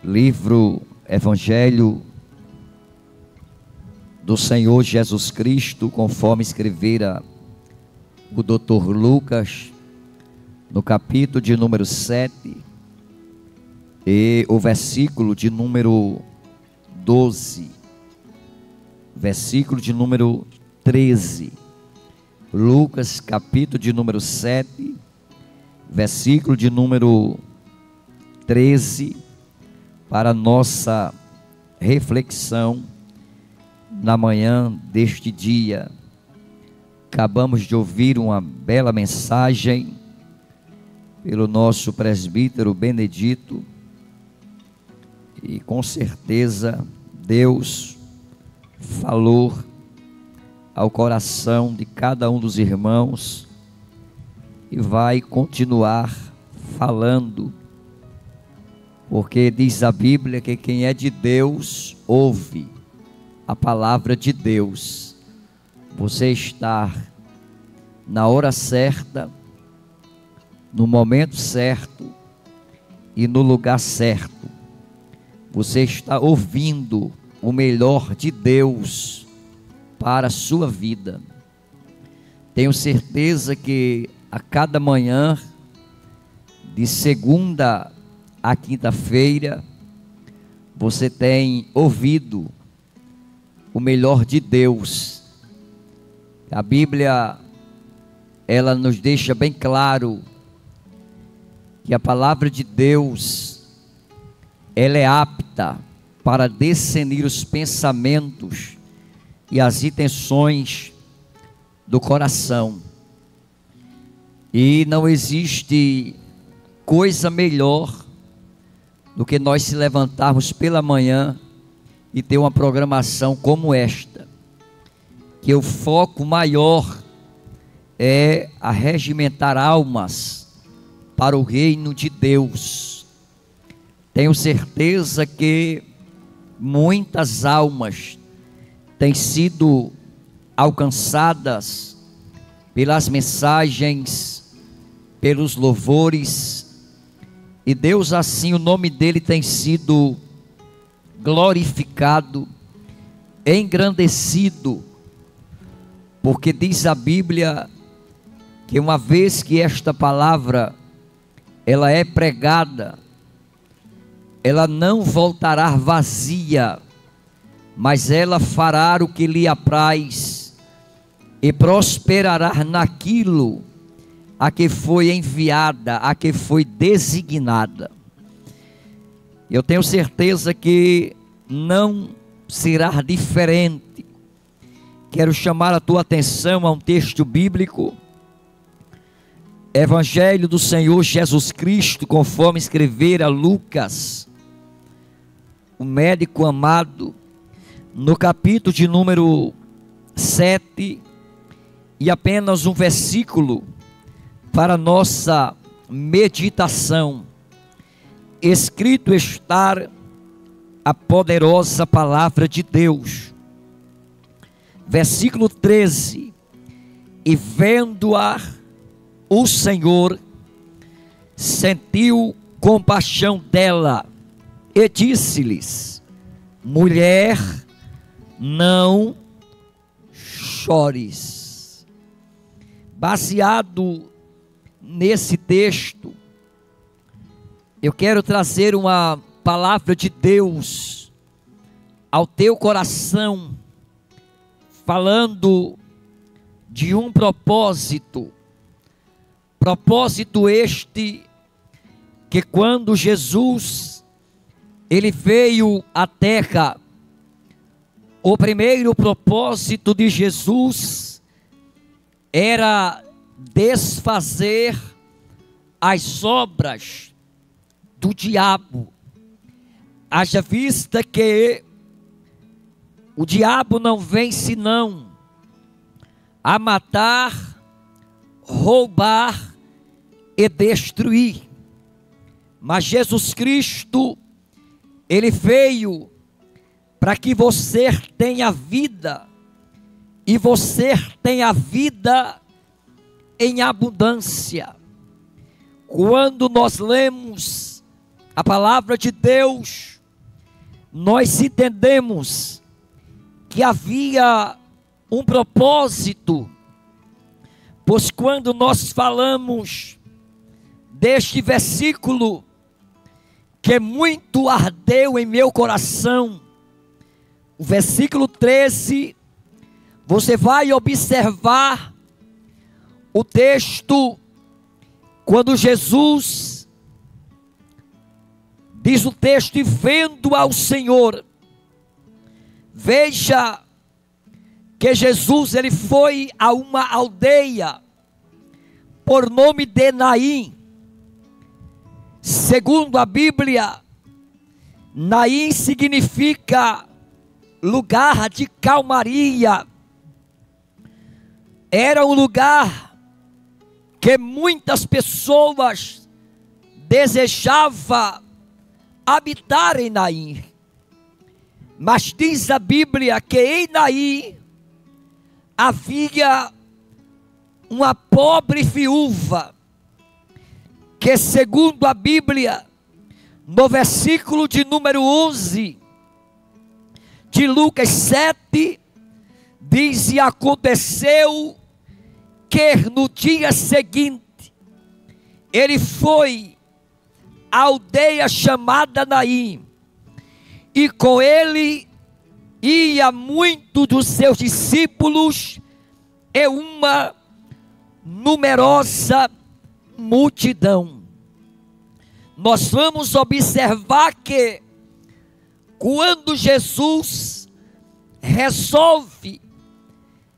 Livro Evangelho do Senhor Jesus Cristo, conforme escrevera o Dr. Lucas, no capítulo de número 7, e o versículo de número 12, versículo de número 13. Lucas, capítulo de número 7, versículo de número 13, para nossa reflexão na manhã deste dia. Acabamos de ouvir uma bela mensagem pelo nosso presbítero Benedito, e com certeza Deus falou ao coração de cada um dos irmãos e vai continuar falando, porque diz a Bíblia que quem é de Deus ouve a palavra de Deus. Você está na hora certa, no momento certo e no lugar certo. Você está ouvindo o melhor de Deus para a sua vida. Tenho certeza que a cada manhã, de segunda a quinta-feira, você tem ouvido o melhor de Deus. A Bíblia, ela nos deixa bem claro que a palavra de Deus, ela é apta para discernir os pensamentos e as intenções do coração. E não existe coisa melhor do que nós se levantarmos pela manhã e ter uma programação como esta, que o foco maior é arregimentar almas para o reino de Deus. Tenho certeza que muitas almas têm sido alcançadas pelas mensagens, pelos louvores, e Deus assim, o nome dele tem sido glorificado, engrandecido, porque diz a Bíblia que uma vez que esta palavra ela é pregada, ela não voltará vazia, mas ela fará o que lhe apraz e prosperará naquilo a que foi enviada, a que foi designada. Eu tenho certeza que não será diferente. Quero chamar a tua atenção a um texto bíblico, Evangelho do Senhor Jesus Cristo, conforme escrevera Lucas, o médico amado, no capítulo de número 7, e apenas um versículo para nossa meditação. Escrito está a poderosa palavra de Deus. Versículo 13: e vendo-a o Senhor, sentiu compaixão dela, e disse-lhes: mulher, não chores. Baseado nesse texto, eu quero trazer uma palavra de Deus ao teu coração, falando de um propósito este que quando Jesus ele veio à terra, o primeiro propósito de Jesus era desfazer as obras do diabo. Haja vista que o diabo não vem senão a matar, roubar e destruir. Mas Jesus Cristo, ele veio para que você tenha vida, e você tenha vida em abundância. Quando nós lemos a palavra de Deus, nós entendemos que havia um propósito, pois quando nós falamos deste versículo, que muito ardeu em meu coração, o versículo 13, você vai observar o texto, quando Jesus, diz o texto, e vendo ao Senhor, veja que Jesus, ele foi a uma aldeia, por nome de Naim. Segundo a Bíblia, Naim significa lugar de calmaria. Era um lugar que muitas pessoas desejavam habitar em Naim. Mas diz a Bíblia que em Naim havia uma pobre viúva, que segundo a Bíblia, no versículo de número 11 de Lucas 7, diz: e aconteceu que no dia seguinte ele foi à aldeia chamada Naim, e com ele ia muito dos seus discípulos e uma numerosa multidão. Nós vamos observar que quando Jesus resolve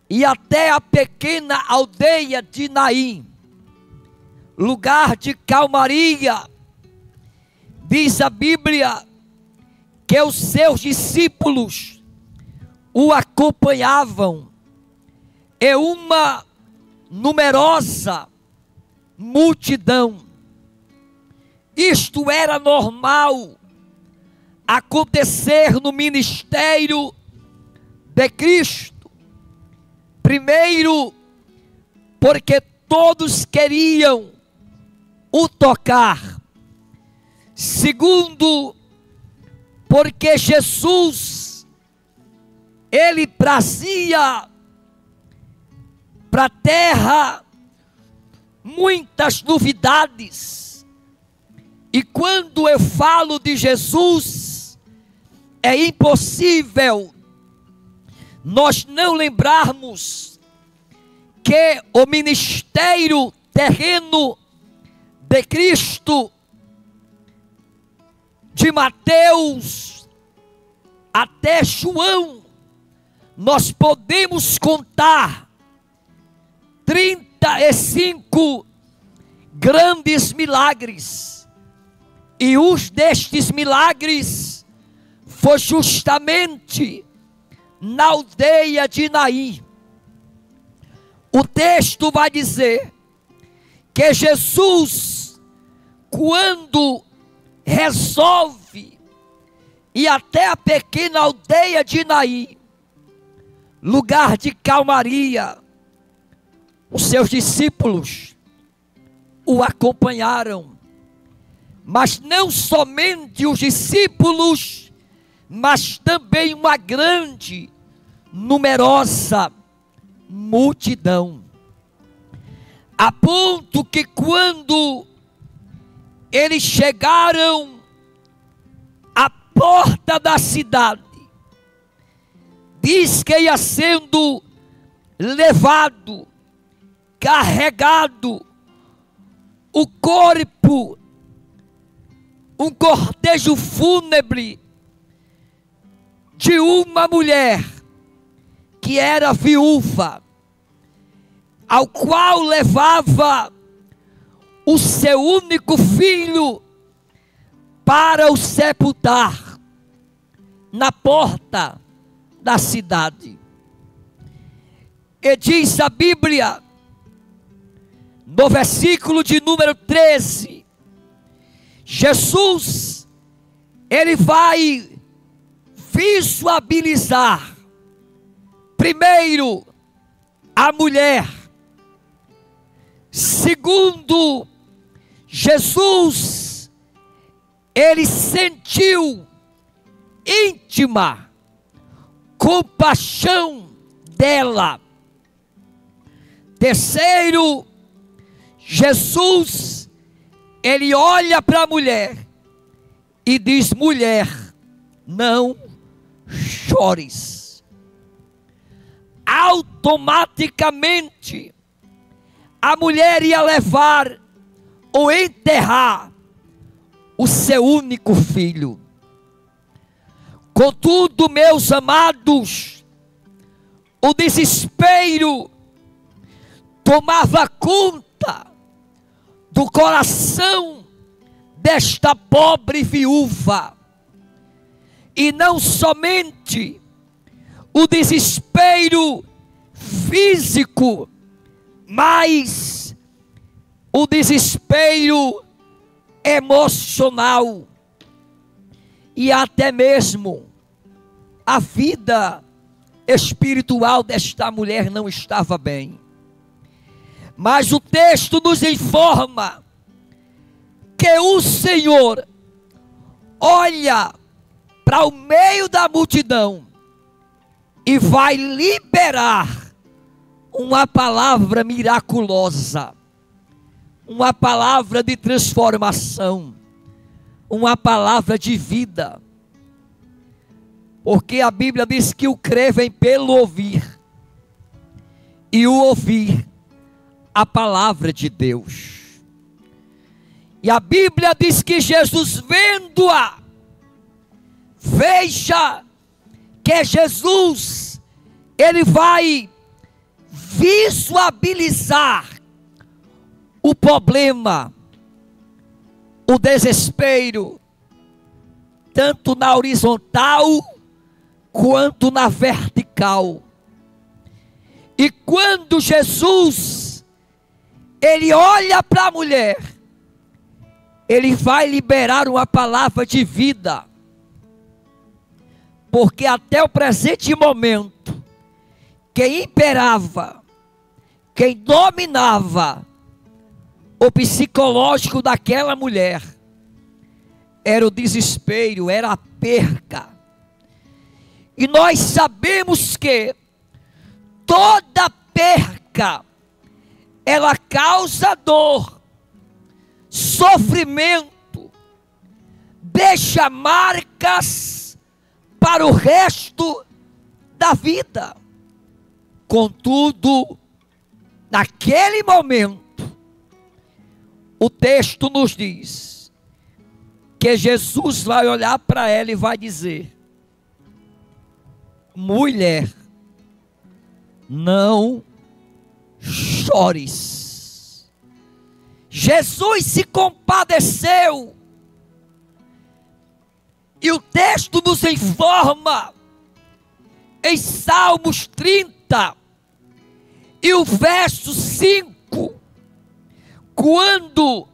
ir até a pequena aldeia de Naim, lugar de calmaria, diz a Bíblia que os seus discípulos o acompanhavam, e uma numerosa multidão. Isto era normal acontecer no ministério de Cristo. Primeiro, porque todos queriam o tocar. Segundo, porque Jesus, ele trazia para a terra muitas novidades. E quando eu falo de Jesus, é impossível nós não lembrarmos que o ministério terreno de Cristo, de Mateus até João, nós podemos contar 35 grandes milagres. E um destes milagres foi justamente na aldeia de Naim. O texto vai dizer que Jesus, quando resolve ir até a pequena aldeia de Naim, lugar de calmaria, os seus discípulos o acompanharam. Mas não somente os discípulos, mas também uma grande, numerosa multidão. A ponto que quando eles chegaram à porta da cidade, diz que ia sendo levado, carregado, o corpo, um cortejo fúnebre de uma mulher que era viúva, ao qual levava o seu único filho para o sepultar na porta da cidade. E diz a Bíblia, no versículo de número 13, Jesus, ele vai visualizar primeiro a mulher. Segundo, Jesus, ele sentiu íntima compaixão dela. Terceiro, Jesus, ele olha para a mulher e diz: mulher, não chores. Automaticamente, a mulher ia levar ou enterrar o seu único filho. Contudo, meus amados, o desespero tomava conta do coração desta pobre viúva. E não somente o desespero físico, mas o desespero emocional. E até mesmo a vida espiritual desta mulher não estava bem. Mas o texto nos informa que o Senhor olha para o meio da multidão e vai liberar uma palavra miraculosa, uma palavra de transformação, uma palavra de vida. Porque a Bíblia diz que o crer vem pelo ouvir, e o ouvir a palavra de Deus. E a Bíblia diz que Jesus, vendo-a, veja que Jesus, ele vai visualizar o problema, o desespero, tanto na horizontal quanto na vertical. E quando Jesus, ele olha para a mulher, ele vai liberar uma palavra de vida. Porque até o presente momento, quem imperava, quem dominava o psicológico daquela mulher, era o desespero, era a perca. E nós sabemos que toda perca, ela causa dor, sofrimento, deixa marcas para o resto da vida. Contudo, naquele momento, o texto nos diz que Jesus vai olhar para ela e vai dizer: mulher, não chores. Jesus se compadeceu. E o texto nos informa em Salmos 30 e o verso 5, quando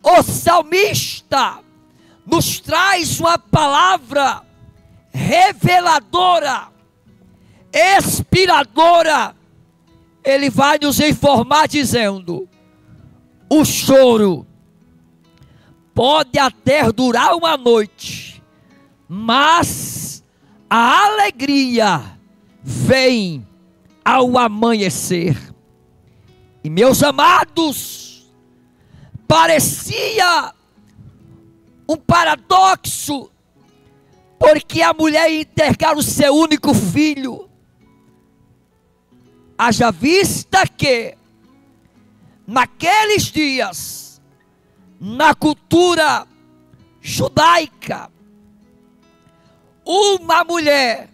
o salmista nos traz uma palavra reveladora, inspiradora, ele vai nos informar dizendo: o choro pode até durar uma noite, mas a alegria vem ao amanhecer. E meus amados, parecia um paradoxo, porque a mulher ia entregar o seu único filho. Haja vista que naqueles dias, na cultura judaica, uma mulher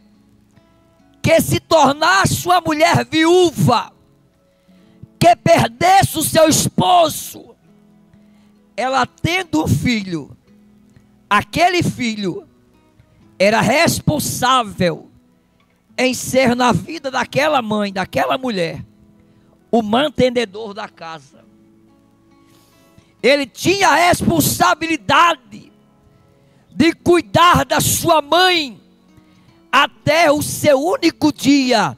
que se tornasse uma mulher viúva, que perdesse o seu esposo, ela tendo um filho, aquele filho era responsável em ser na vida daquela mãe, daquela mulher, o mantenedor da casa. Ele tinha a responsabilidade de cuidar da sua mãe até o seu único dia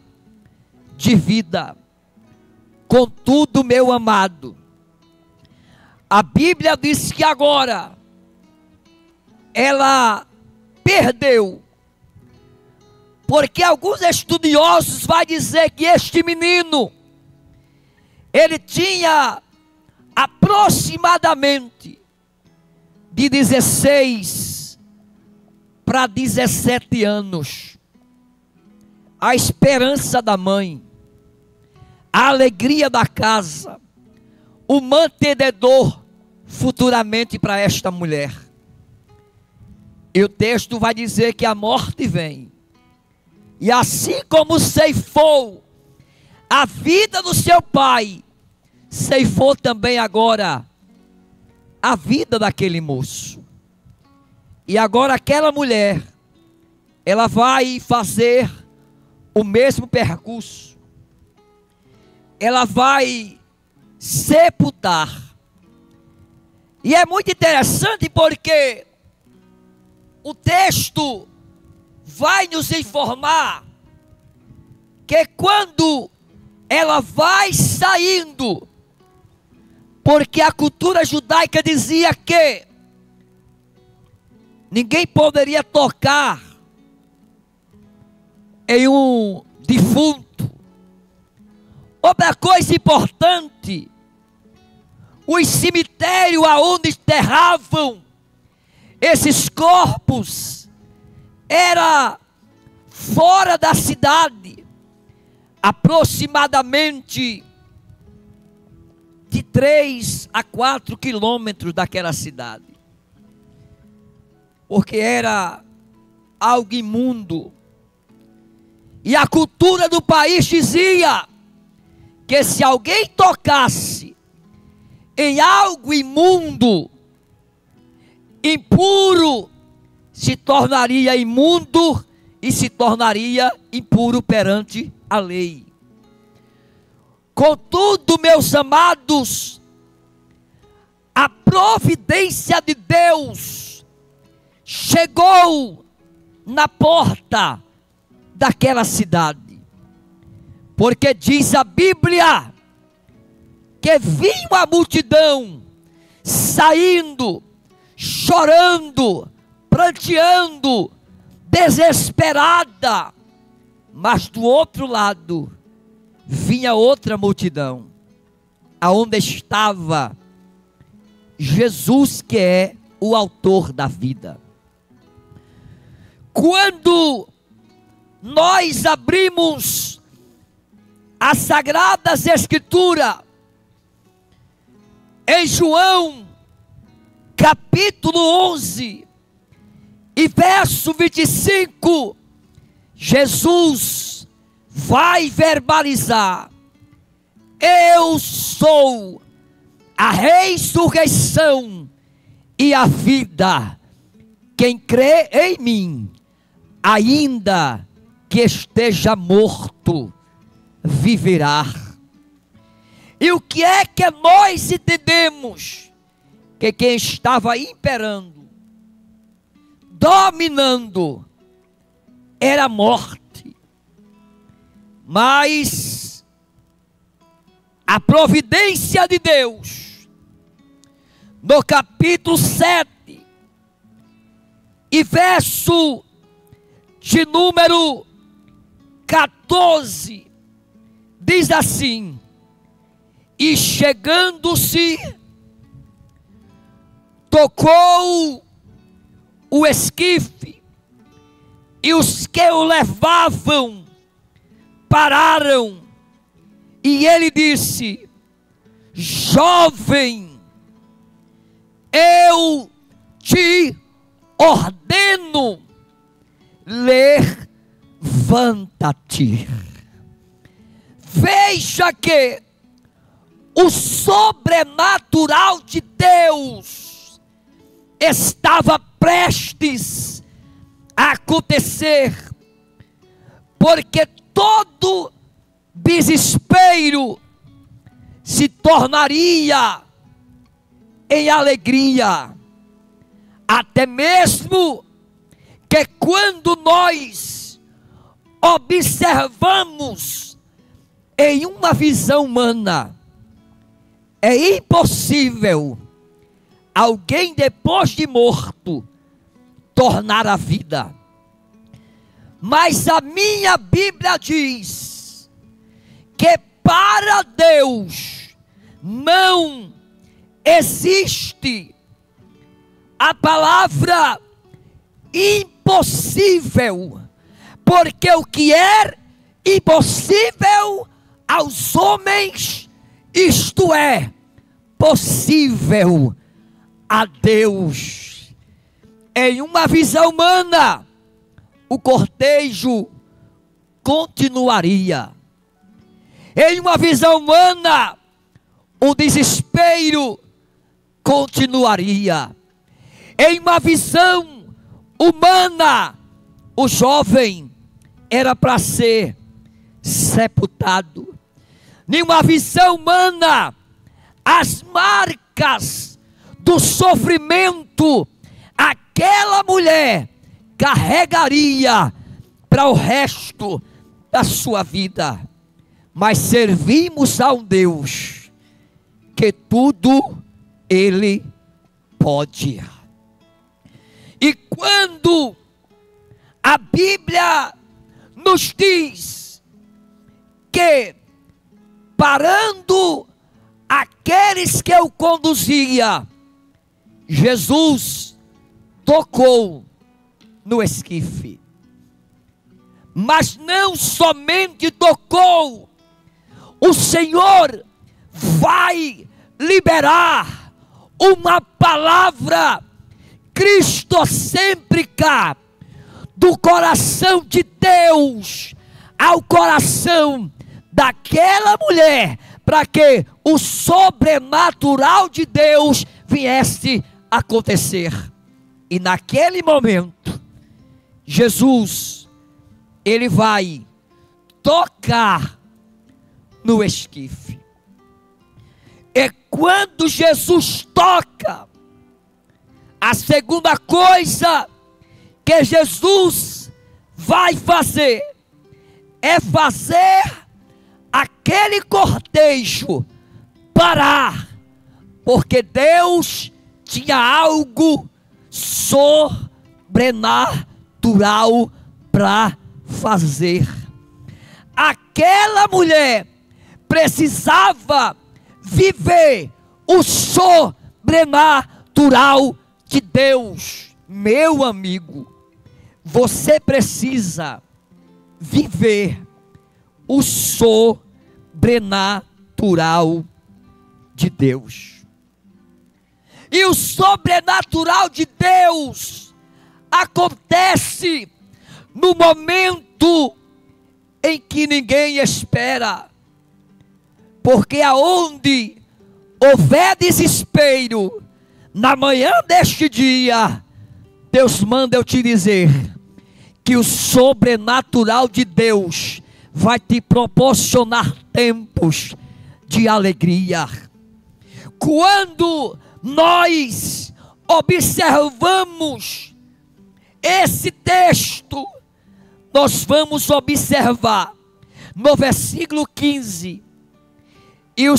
de vida. Contudo, meu amado, a Bíblia diz que agora ela perdeu. Porque alguns estudiosos vão dizer que este menino, ele tinha aproximadamente de 16 para 17 anos. A esperança da mãe, a alegria da casa, o mantenedor futuramente para esta mulher. E o texto vai dizer que a morte vem. E assim como ceifou a vida do seu pai, ceifou também agora a vida daquele moço. E agora aquela mulher, ela vai fazer o mesmo percurso. Ela vai sepultar. E é muito interessante porque o texto vai nos informar que quando ela vai saindo, porque a cultura judaica dizia que ninguém poderia tocar em um defunto. Outra coisa importante, os cemitérios aonde enterravam esses corpos era fora da cidade, aproximadamente de 3 a 4 quilômetros daquela cidade, porque era algo imundo. E a cultura do país dizia que se alguém tocasse em algo imundo, impuro, se tornaria imundo e se tornaria impuro perante a lei. Contudo, meus amados, a providência de Deus chegou na porta daquela cidade, porque diz a Bíblia que vinha a multidão saindo, chorando, pranteando, desesperada, mas do outro lado vinha outra multidão, aonde estava Jesus, que é o autor da vida. Quando nós abrimos as Sagradas Escrituras, em João, capítulo 11, e verso 25, Jesus vai verbalizar: eu sou a ressurreição e a vida. Quem crê em mim, ainda que esteja morto, viverá. E o que é que nós entendemos? Que quem estava imperando, dominando, era a morte. Mas a providência de Deus, no capítulo 7, e verso de número 14, diz assim: e chegando-se, tocou o esquife, e os que o levavam pararam, e ele disse: jovem, eu te ordeno, levanta-te. Veja que o sobrenatural de Deus estava prestes a acontecer, porque todo desespero se tornaria em alegria. Até mesmo que quando nós observamos em uma visão humana, é impossível alguém depois de morto tornar a vida. Mas a minha Bíblia diz que para Deus não existe a palavra impossível, porque o que é impossível aos homens, isto é possível a Deus. Em uma visão humana, o cortejo continuaria. Em uma visão humana, o desespero continuaria. Em uma visão humana, o jovem era para ser sepultado. Em uma visão humana, as marcas do sofrimento aquela mulher carregaria para o resto da sua vida. Mas servimos a um Deus que tudo Ele pode. E quando a Bíblia nos diz que, parando aqueles que o conduzia, Jesus tocou no esquife. Mas não somente tocou, o Senhor vai liberar uma palavra cristocêntrica do coração de Deus ao coração daquela mulher, para que o sobrenatural de Deus viesse a acontecer. E naquele momento, Jesus, ele vai tocar no esquife. E quando Jesus toca, a segunda coisa que Jesus vai fazer é fazer aquele cortejo parar, porque Deus tinha algo sobrenatural para fazer. Aquela mulher precisava viver o sobrenatural de Deus. Meu amigo, você precisa viver o sobrenatural de Deus. E o sobrenatural de Deus acontece no momento em que ninguém espera. Porque aonde houver desespero, na manhã deste dia, Deus manda eu te dizer que o sobrenatural de Deus vai te proporcionar tempos de alegria. Quando nós observamos esse texto, nós vamos observar no versículo 15: e o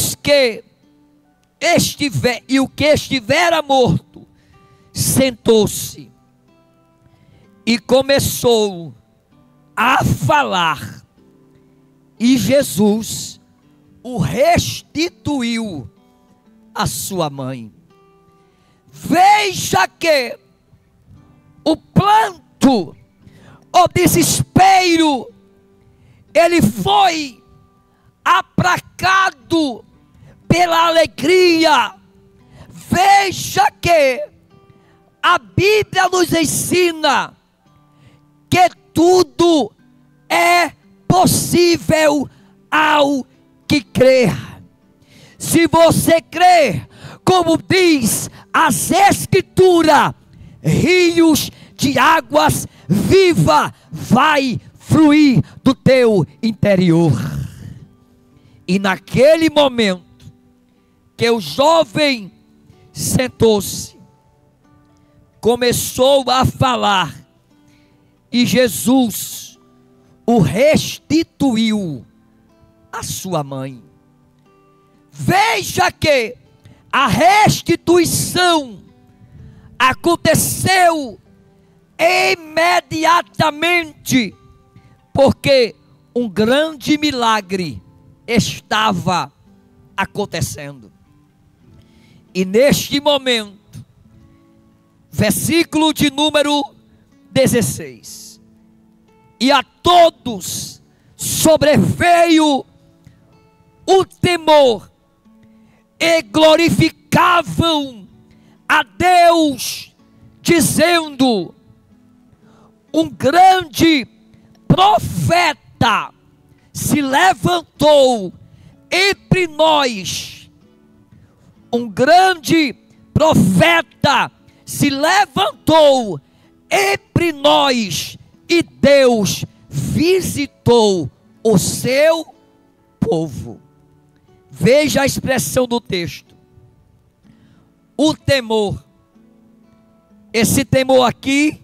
que estivera morto sentou-se e começou a falar, e Jesus o restituiu à sua mãe. Veja que o pranto, o desespero, ele foi aplacado pela alegria. Veja que a Bíblia nos ensina que tudo é possível ao que crer. Se você crer, como diz as Escrituras, rios de águas viva vai fluir do teu interior. E naquele momento que o jovem sentou-se, começou a falar, e Jesus o restituiu à sua mãe. Veja que a restituição aconteceu imediatamente, porque um grande milagre estava acontecendo. E neste momento, versículo de número 16: e a todos sobreveio o temor, e glorificavam a Deus, dizendo: um grande profeta se levantou entre nós. Um grande profeta se levantou entre nós, e Deus visitou o seu povo. Veja a expressão do texto: o temor. Esse temor aqui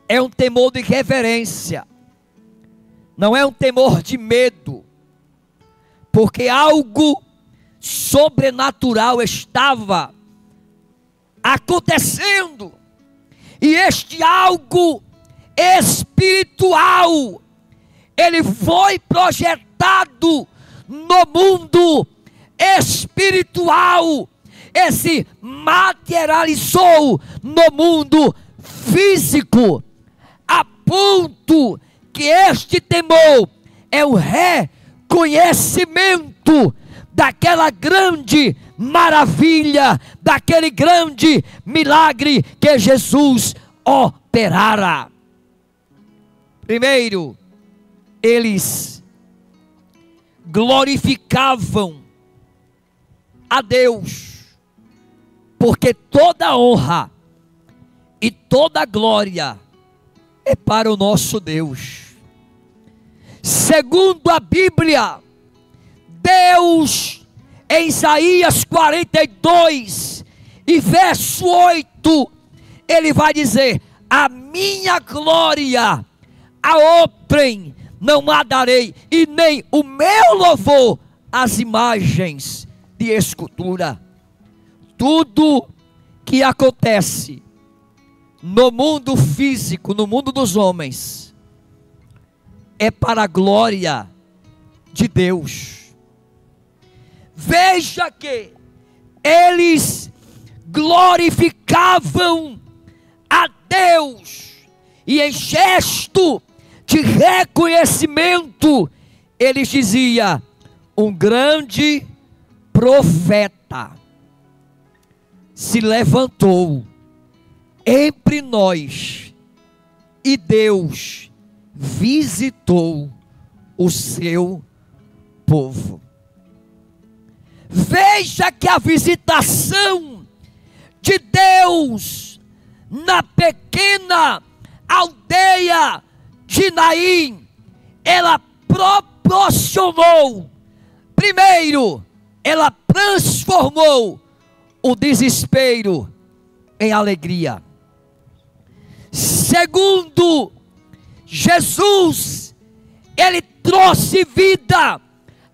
é um temor de reverência, não é um temor de medo, porque algo sobrenatural estava acontecendo, e este algo espiritual, ele foi projetado no mundo espiritual, e se materializou no mundo físico, a ponto que este temor é o reconhecimento daquela grande maravilha, daquele grande milagre que Jesus operara. Primeiro, eles glorificavam a Deus, porque toda honra e toda glória é para o nosso Deus. Segundo a Bíblia, Deus, em Isaías 42 e verso 8, ele vai dizer: a minha glória a outrem não a darei, e nem o meu louvor às imagens de escultura. Tudo que acontece no mundo físico, no mundo dos homens, é para a glória de Deus. Veja que eles glorificavam a Deus, e em gesto de reconhecimento, eles diziam: um grande profeta se levantou entre nós, e Deus visitou o seu povo. Veja que a visitação de Deus na pequena aldeia de Naim, ela proporcionou, primeiro, ela transformou o desespero em alegria. Segundo, Jesus, ele trouxe vida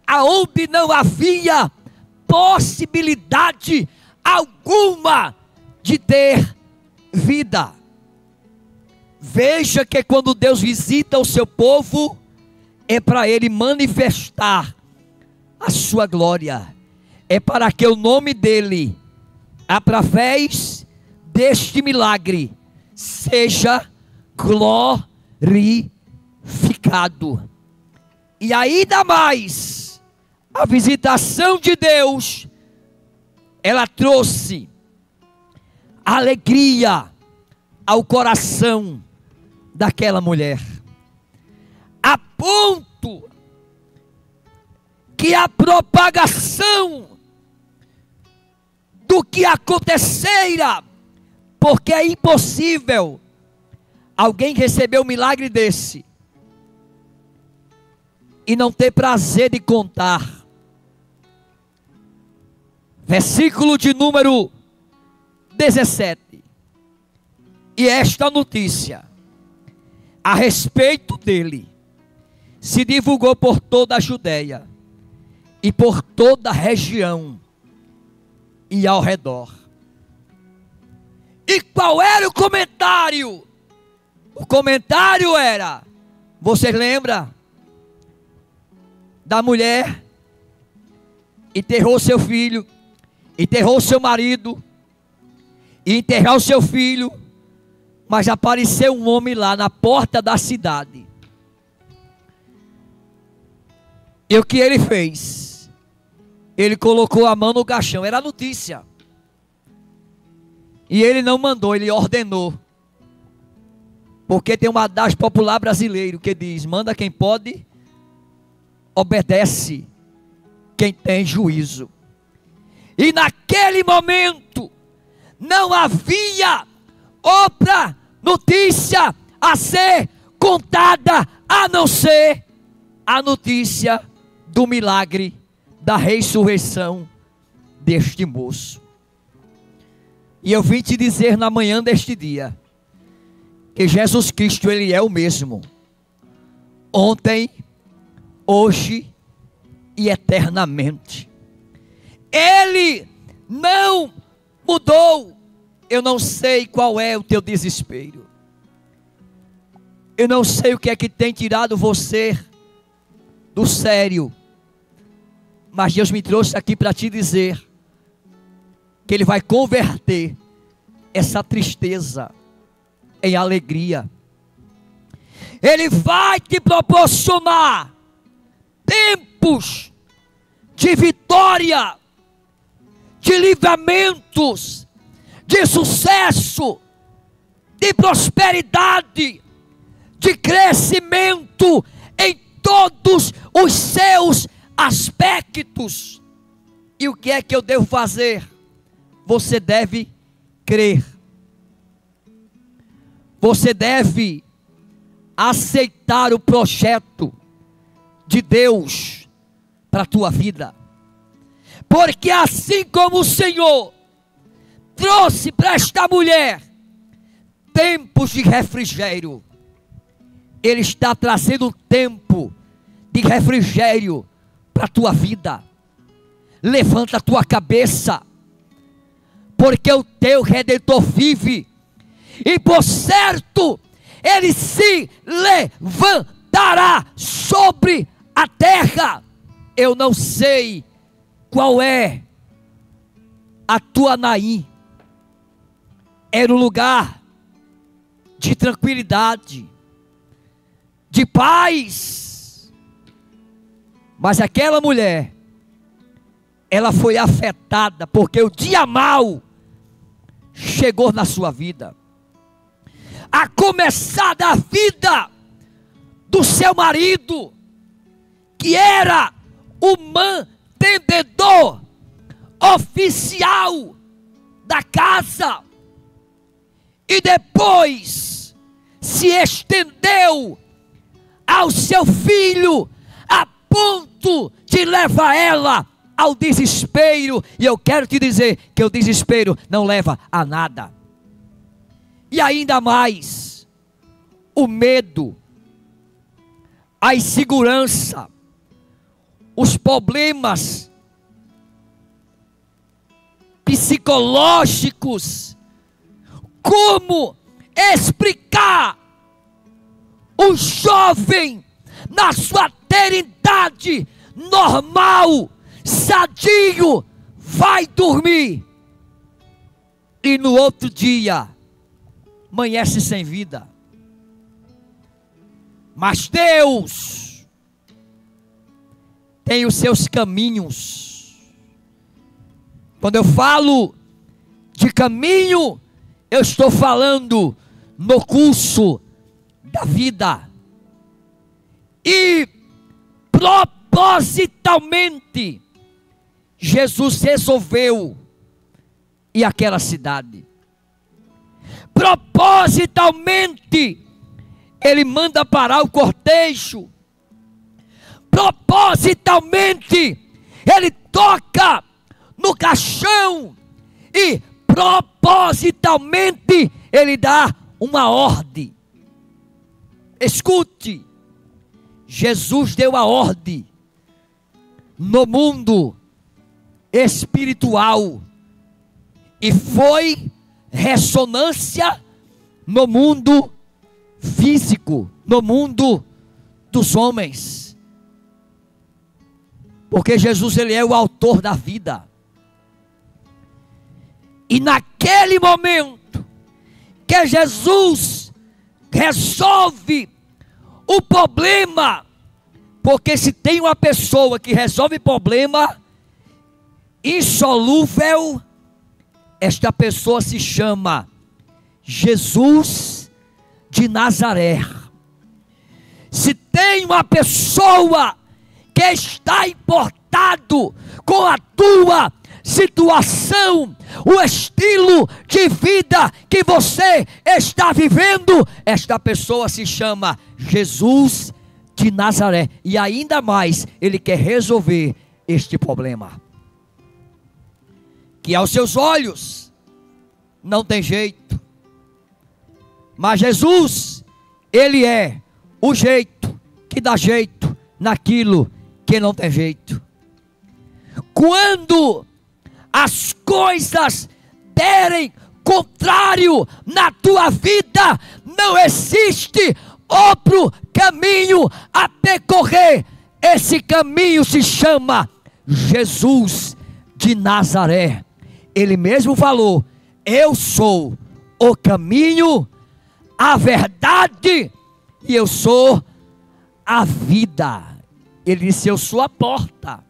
aonde não havia possibilidade alguma de ter vida. Veja que quando Deus visita o seu povo, é para ele manifestar a sua glória, é para que o nome dele, através deste milagre, seja glorificado. E ainda mais, a visitação de Deus, ela trouxe alegria ao coração daquela mulher, a ponto que a propagação do que acontecera, porque é impossível alguém receber um milagre desse e não ter prazer de contar. Versículo de número 17. E esta notícia a respeito dele se divulgou por toda a Judeia e por toda a região e ao redor. E qual era o comentário O comentário era: você lembra da mulher? Enterrou seu filho, enterrou seu marido, e enterrar o seu filho, mas apareceu um homem lá na porta da cidade. E o que ele fez? Ele colocou a mão no caixão, era a notícia. E ele não mandou, ele ordenou. Porque tem um adágio popular brasileiro que diz: manda quem pode, obedece quem tem juízo. E naquele momento não havia outra notícia a ser contada a não ser a notícia do milagre da ressurreição deste moço. E eu vim te dizer na manhã deste dia que Jesus Cristo, Ele é o mesmo, ontem, hoje e eternamente. Ele não mudou. Eu não sei qual é o teu desespero. Eu não sei o que é que tem tirado você do sério. Mas Deus me trouxe aqui para te dizer que Ele vai converter essa tristeza em alegria. Ele vai te proporcionar tempos de vitória, de livramentos, de sucesso, de prosperidade, de crescimento em todos os seus aspectos. E o que é que eu devo fazer? Você deve crer. Você deve aceitar o projeto de Deus para a tua vida. Porque assim como o Senhor trouxe para esta mulher tempos de refrigério, Ele está trazendo um tempo de refrigério para a tua vida. Levanta a tua cabeça, porque o teu Redentor vive, e por certo Ele se levantará sobre a terra. Eu não sei qual é a tua Naim. Era um lugar de tranquilidade, de paz. Mas aquela mulher, ela foi afetada, porque o dia mau chegou na sua vida. A começar da vida do seu marido, que era o mantenedor oficial da casa, e depois se estendeu ao seu filho, a ponto de levar ela ao desespero. E eu quero te dizer que o desespero não leva a nada. E ainda mais, o medo, a insegurança, os problemas psicológicos. Como explicar um jovem na sua teridade normal, sadio, vai dormir e no outro dia amanhece sem vida? Mas Deus tem os seus caminhos. Quando eu falo de caminho, eu estou falando no curso da vida. E propositalmente Jesus resolveu ir àquela cidade. Propositalmente Ele manda parar o cortejo. Propositalmente Ele toca no caixão. E propositalmente Ele dá uma ordem. Escute, Jesus deu a ordem no mundo espiritual e foi ressonância no mundo físico, no mundo dos homens. Porque Jesus, ele é o autor da vida. E naquele momento que Jesus resolve o problema, porque se tem uma pessoa que resolve problema insolúvel, esta pessoa se chama Jesus de Nazaré. Se tem uma pessoa que está importado com a tua situação, o estilo de vida que você está vivendo, esta pessoa se chama Jesus de Nazaré. E ainda mais, ele quer resolver este problema, que aos seus olhos não tem jeito, mas Jesus, ele é o jeito que dá jeito naquilo que não tem jeito. Quando as coisas derem contrário na tua vida, não existe outro caminho a percorrer. Esse caminho se chama Jesus de Nazaré. Ele mesmo falou: eu sou o caminho, a verdade e eu sou a vida. Ele disse: eu sou a porta.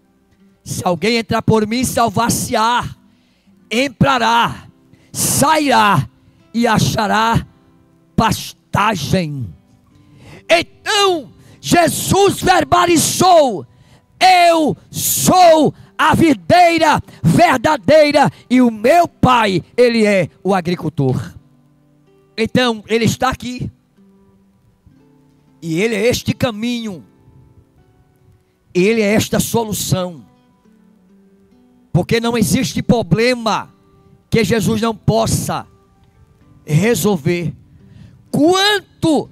Se alguém entrar por mim, salvar-se-á, entrará, sairá e achará pastagem. Então Jesus verbalizou: eu sou a videira verdadeira e o meu Pai, ele é o agricultor. Então ele está aqui e ele é este caminho, ele é esta solução. Porque não existe problema que Jesus não possa resolver. Quanto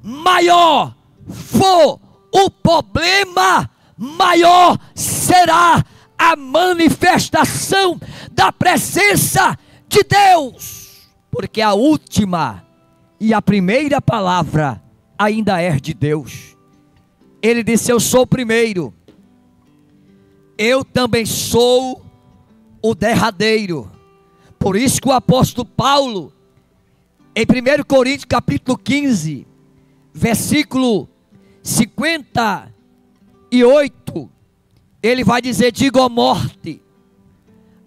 maior for o problema, maior será a manifestação da presença de Deus. Porque a última e a primeira palavra ainda é de Deus. Ele disse: eu sou o primeiro. Eu também sou o derradeiro. Por isso que o apóstolo Paulo, em 1 Coríntios capítulo 15, versículo 58, ele vai dizer: digo à morte,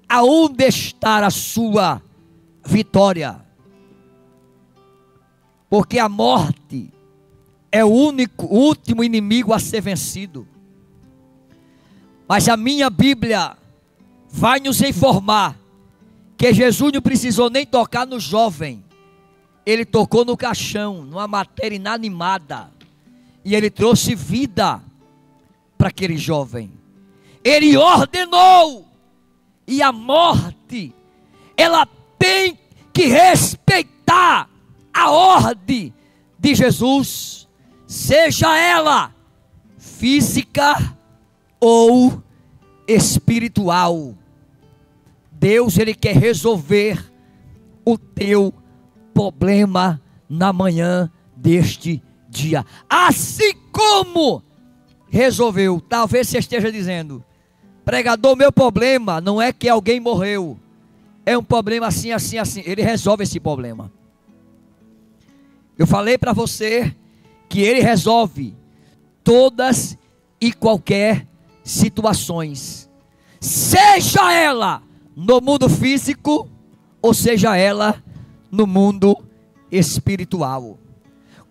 aonde está a sua vitória? Porque a morte é o último inimigo a ser vencido. Mas a minha Bíblia vai nos informar que Jesus não precisou nem tocar no jovem. Ele tocou no caixão, numa matéria inanimada. E ele trouxe vida para aquele jovem. Ele ordenou. E a morte, ela tem que respeitar a ordem de Jesus. Seja ela física ou espiritual. Deus, ele quer resolver o teu problema na manhã deste dia, assim como resolveu. Talvez você esteja dizendo: pregador, meu problema não é que alguém morreu, é um problema assim, assim, assim. Ele resolve esse problema. Eu falei para você que ele resolve todas e qualquer situações, seja ela no mundo físico ou seja ela no mundo espiritual.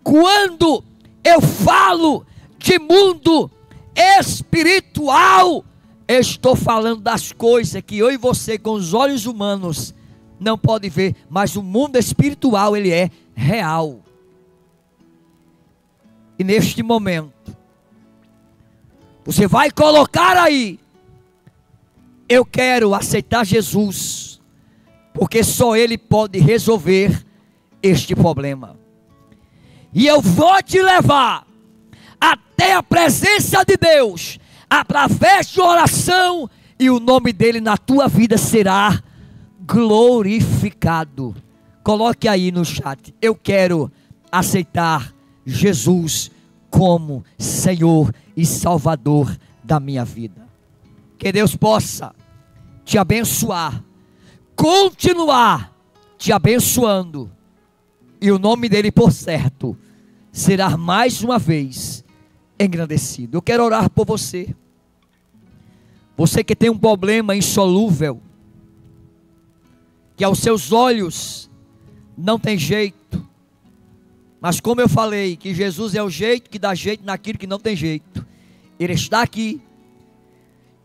Quando eu falo de mundo espiritual, eu estou falando das coisas que eu e você com os olhos humanos não pode ver, mas o mundo espiritual, ele é real. E neste momento você vai colocar aí: eu quero aceitar Jesus, porque só Ele pode resolver este problema. E eu vou te levar até a presença de Deus, através de oração, e o nome dEle na tua vida será glorificado. Coloque aí no chat: eu quero aceitar Jesus como Senhor e Salvador da minha vida. Que Deus possa te abençoar, continuar te abençoando, e o nome dele, por certo, será mais uma vez engrandecido. Eu quero orar por você. Você que tem um problema insolúvel, que aos seus olhos não tem jeito, mas como eu falei, que Jesus é o jeito que dá jeito naquilo que não tem jeito. Ele está aqui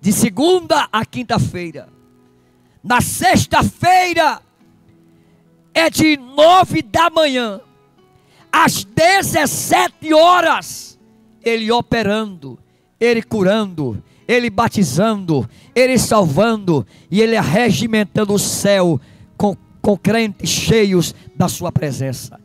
de segunda a quinta-feira. Na sexta-feira é de 9 da manhã às 17 horas, Ele operando, Ele curando, Ele batizando, Ele salvando, e Ele arregimentando o céu com crentes cheios da sua presença.